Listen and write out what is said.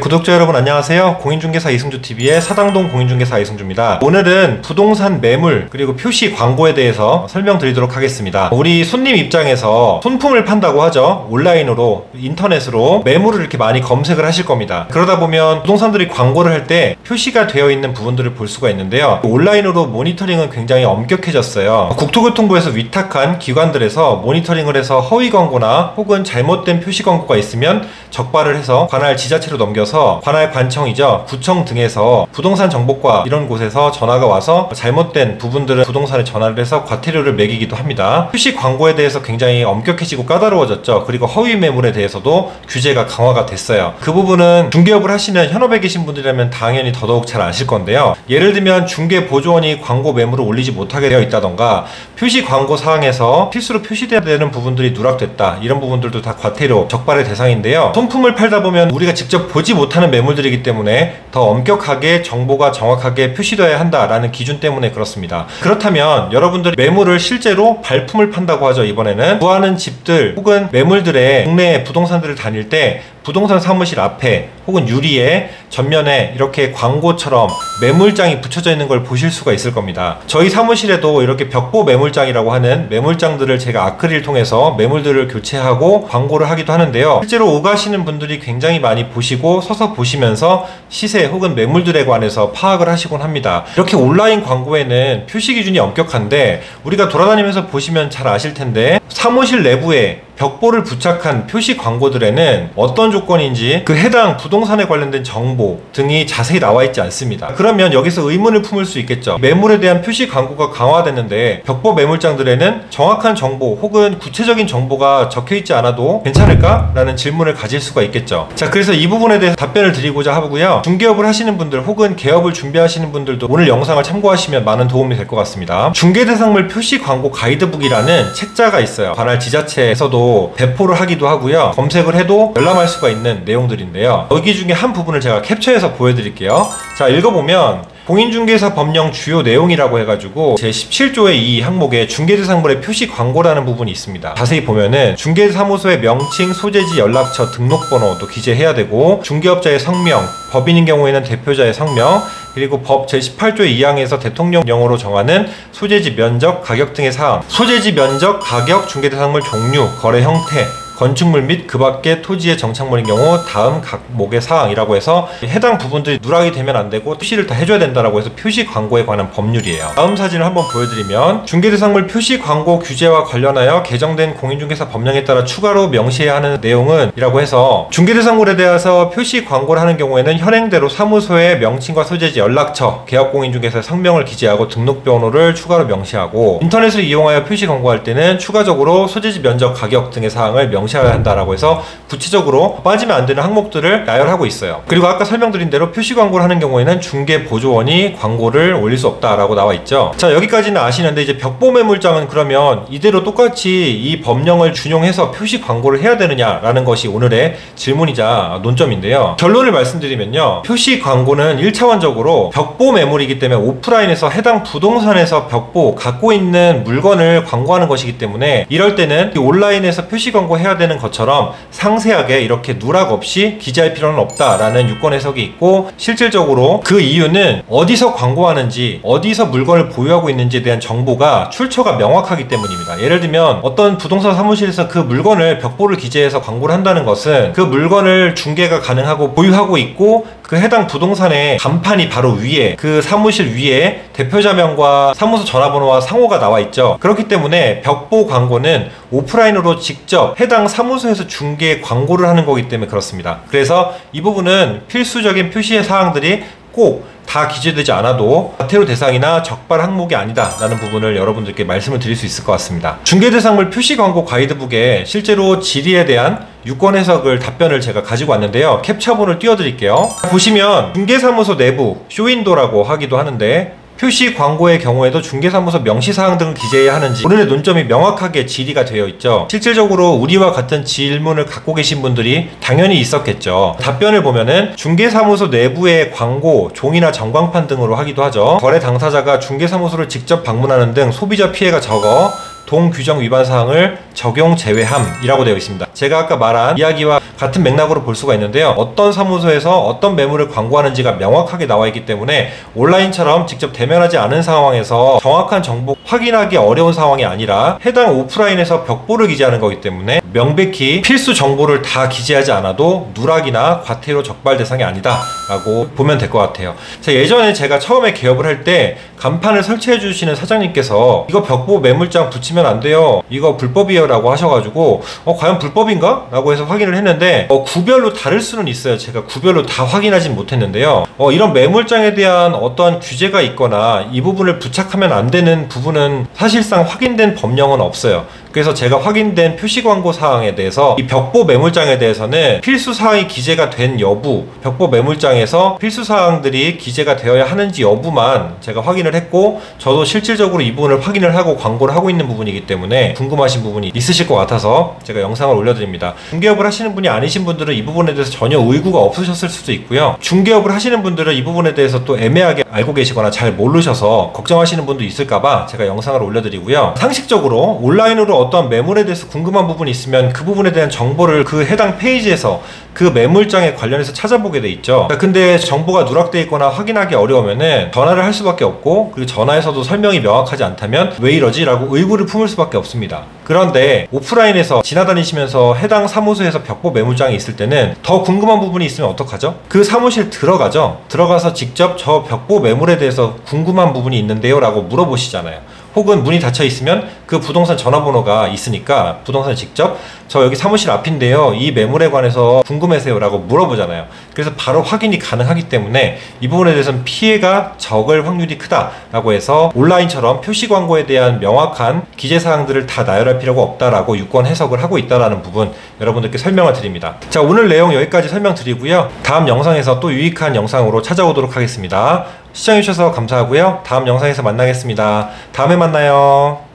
구독자 여러분 안녕하세요. 공인중개사 이승주TV의 사당동 공인중개사 이승주입니다. 오늘은 부동산 매물 그리고 표시 광고에 대해서 설명드리도록 하겠습니다. 우리 손님 입장에서 손품을 판다고 하죠. 온라인으로 인터넷으로 매물을 이렇게 많이 검색을 하실 겁니다. 그러다 보면 부동산들이 광고를 할 때 표시가 되어 있는 부분들을 볼 수가 있는데요. 온라인으로 모니터링은 굉장히 엄격해졌어요. 국토교통부에서 위탁한 기관들에서 모니터링을 해서 허위 광고나 혹은 잘못된 표시 광고가 있으면 적발을 해서 관할 지자체로 넘겨서 관할 관청이죠, 구청 등에서 부동산 정보과 이런 곳에서 전화가 와서 잘못된 부분들은 부동산에 전화를 해서 과태료를 매기기도 합니다. 표시 광고에 대해서 굉장히 엄격해지고 까다로워졌죠. 그리고 허위 매물에 대해서도 규제가 강화가 됐어요. 그 부분은 중개업을 하시는 현업에 계신 분들이라면 당연히 더더욱 잘 아실 건데요. 예를 들면 중개보조원이 광고 매물을 올리지 못하게 되어 있다던가 표시 광고 사항에서 필수로 표시되어야 되는 부분들이 누락됐다, 이런 부분들도 다 과태료 적발의 대상인데요. 손품을 팔다 보면 우리가 직접 보지 못하는 매물들이기 때문에 더 엄격하게 정보가 정확하게 표시되어야 한다라는 기준 때문에 그렇습니다. 그렇다면 여러분들이 매물을 실제로 발품을 판다고 하죠. 이번에는 구하는 집들 혹은 매물들의 국내 부동산들을 다닐 때 부동산 사무실 앞에 혹은 유리에 전면에 이렇게 광고처럼 매물장이 붙여져 있는 걸 보실 수가 있을 겁니다. 저희 사무실에도 이렇게 벽보 매물장이라고 하는 매물장들을 제가 아크릴 통해서 매물들을 교체하고 광고를 하기도 하는데요. 실제로 오가시는 분들이 굉장히 많이 보시고 서서 보시면서 시세 혹은 매물들에 관해서 파악을 하시곤 합니다. 이렇게 온라인 광고에는 표시 기준이 엄격한데 우리가 돌아다니면서 보시면 잘 아실 텐데 사무실 내부에 벽보를 부착한 표시 광고들에는 어떤 조건인지 그 해당 부동산에 관련된 정보 등이 자세히 나와 있지 않습니다. 그러면 여기서 의문을 품을 수 있겠죠. 매물에 대한 표시 광고가 강화됐는데 벽보 매물장들에는 정확한 정보 혹은 구체적인 정보가 적혀 있지 않아도 괜찮을까? 라는 질문을 가질 수가 있겠죠. 자, 그래서 이 부분에 대해서 답변을 드리고자 하고요. 중개업을 하시는 분들 혹은 개업을 준비하시는 분들도 오늘 영상을 참고하시면 많은 도움이 될 것 같습니다. 중개대상물 표시 광고 가이드북이라는 책자가 있어요. 관할 지자체에서도 배포를 하기도 하고요. 검색을 해도 열람할 수가 있는 내용들인데요. 여기 중에 한 부분을 제가 캡처해서 보여드릴게요. 자, 읽어보면 공인중개사 법령 주요 내용이라고 해가지고 제17조의 이 항목에 중개대상물의 표시 광고라는 부분이 있습니다. 자세히 보면은 중개사무소의 명칭, 소재지, 연락처, 등록번호도 기재해야 되고 중개업자의 성명, 법인인 경우에는 대표자의 성명, 그리고 법 제18조의 2항에서 대통령령으로 정하는 소재지 면적, 가격 등의 사항, 소재지 면적, 가격, 중개대상물 종류, 거래 형태, 건축물 및 그 밖의 토지의 정착물인 경우 다음 각목의 사항이라고 해서 해당 부분들이 누락이 되면 안 되고 표시를 다 해줘야 된다라고 해서 표시 광고에 관한 법률이에요. 다음 사진을 한번 보여드리면 중개대상물 표시 광고 규제와 관련하여 개정된 공인중개사 법령에 따라 추가로 명시해야 하는 내용은 이라고 해서 중개대상물에 대해서 표시 광고를 하는 경우에는 현행대로 사무소의 명칭과 소재지, 연락처, 개업공인중개사의 성명을 기재하고 등록번호를 추가로 명시하고 인터넷을 이용하여 표시 광고할 때는 추가적으로 소재지, 면적, 가격 등의 사항을 명시해야 한다라고 해서 구체적으로 빠지면 안 되는 항목들을 나열하고 있어요. 그리고 아까 설명드린 대로 표시 광고를 하는 경우에는 중개보조원이 광고를 올릴 수 없다라고 나와 있죠. 자, 여기까지는 아시는데 이제 벽보 매물장은 그러면 이대로 똑같이 이 법령을 준용해서 표시 광고를 해야 되느냐라는 것이 오늘의 질문이자 논점인데요. 결론을 말씀드리면요, 표시 광고는 1차원적으로 벽보 매물이기 때문에 오프라인에서 해당 부동산에서 벽보 갖고 있는 물건을 광고하는 것이기 때문에 이럴 때는 온라인에서 표시 광고 해야 되는 것처럼 상세하게 이렇게 누락 없이 기재할 필요는 없다라는 유권 해석이 있고, 실질적으로 그 이유는 어디서 광고하는지, 어디서 물건을 보유하고 있는지에 대한 정보가 출처가 명확하기 때문입니다. 예를 들면 어떤 부동산 사무실에서 그 물건을 벽보를 기재해서 광고를 한다는 것은 그 물건을 중개가 가능하고 보유하고 있고 그 해당 부동산의 간판이 바로 위에, 그 사무실 위에 대표자명과 사무소 전화번호와 상호가 나와 있죠. 그렇기 때문에 벽보 광고는 오프라인으로 직접 해당 사무소에서 중개 광고를 하는 거기 때문에 그렇습니다. 그래서 이 부분은 필수적인 표시의 사항들이 꼭 다 기재되지 않아도 과태료 대상이나 적발 항목이 아니다 라는 부분을 여러분들께 말씀을 드릴 수 있을 것 같습니다. 중개대상물 표시 광고 가이드북에 실제로 질의에 대한 유권 해석을 답변을 제가 가지고 왔는데요. 캡처본을 띄워드릴게요. 보시면 중개사무소 내부 쇼윈도라고 하기도 하는데 표시 광고의 경우에도 중개사무소 명시사항 등을 기재해야 하는지 오늘의 논점이 명확하게 질의가 되어 있죠. 실질적으로 우리와 같은 질문을 갖고 계신 분들이 당연히 있었겠죠. 답변을 보면은 중개사무소 내부의 광고, 종이나 전광판 등으로 하기도 하죠. 거래 당사자가 중개사무소를 직접 방문하는 등 소비자 피해가 적어 동규정 위반 사항을 적용 제외함이라고 되어 있습니다. 제가 아까 말한 이야기와 같은 맥락으로 볼 수가 있는데요. 어떤 사무소에서 어떤 매물을 광고하는지가 명확하게 나와 있기 때문에 온라인처럼 직접 대면하지 않은 상황에서 정확한 정보 확인하기 어려운 상황이 아니라 해당 오프라인에서 벽보를 기재하는 거기 때문에 명백히 필수 정보를 다 기재하지 않아도 누락이나 과태료 적발 대상이 아니다 라고 보면 될 것 같아요. 예전에 제가 처음에 개업을 할 때 간판을 설치해 주시는 사장님께서 이거 벽보 매물장 붙이면 안 돼요, 이거 불법이에요 라고 하셔가지고 과연 불법인가? 라고 해서 확인을 했는데 구별로 다를 수는 있어요. 제가 구별로 다 확인하진 못했는데요. 이런 매물장에 대한 어떠한 규제가 있거나 이 부분을 부착하면 안 되는 부분은 사실상 확인된 법령은 없어요. 그래서 제가 확인된 표시 광고 사항에 대해서 이 벽보 매물장에 대해서는 필수 사항이 기재가 된 여부, 벽보 매물장에서 필수 사항들이 기재가 되어야 하는지 여부만 제가 확인을 했고, 저도 실질적으로 이 부분을 확인을 하고 광고를 하고 있는 부분이기 때문에 궁금하신 부분이 있으실 것 같아서 제가 영상을 올려드립니다. 중개업을 하시는 분이 아니신 분들은 이 부분에 대해서 전혀 의구가 없으셨을 수도 있고요. 중개업을 하시는 분들은 이 부분에 대해서 또 애매하게 알고 계시거나 잘 모르셔서 걱정하시는 분도 있을까봐 제가 영상을 올려드리고요. 상식적으로 온라인으로 어떠한 매물에 대해서 궁금한 부분이 있으면 그 부분에 대한 정보를 그 해당 페이지에서 그 매물장에 관련해서 찾아보게 돼 있죠. 근데 정보가 누락돼 있거나 확인하기 어려우면은 전화를 할 수밖에 없고, 그리고 전화에서도 설명이 명확하지 않다면 왜 이러지? 라고 의구를 품을 수밖에 없습니다. 그런데 오프라인에서 지나다니시면서 해당 사무소에서 벽보 매물장이 있을 때는 더 궁금한 부분이 있으면 어떡하죠? 그 사무실 들어가죠. 들어가서 직접 저 벽보 매물에 대해서 궁금한 부분이 있는데요 라고 물어보시잖아요. 혹은 문이 닫혀 있으면 그 부동산 전화번호가 있으니까 부동산에 직접 저 여기 사무실 앞인데요, 이 매물에 관해서 궁금해서요 라고 물어보잖아요. 그래서 바로 확인이 가능하기 때문에 이 부분에 대해서는 피해가 적을 확률이 크다라고 해서 온라인처럼 표시 광고에 대한 명확한 기재사항들을 다 나열할 필요가 없다라고 유권 해석을 하고 있다는 부분 여러분들께 설명을 드립니다. 자, 오늘 내용 여기까지 설명드리고요. 다음 영상에서 또 유익한 영상으로 찾아오도록 하겠습니다. 시청해주셔서 감사하고요. 다음 영상에서 만나겠습니다. 다음에 만나요.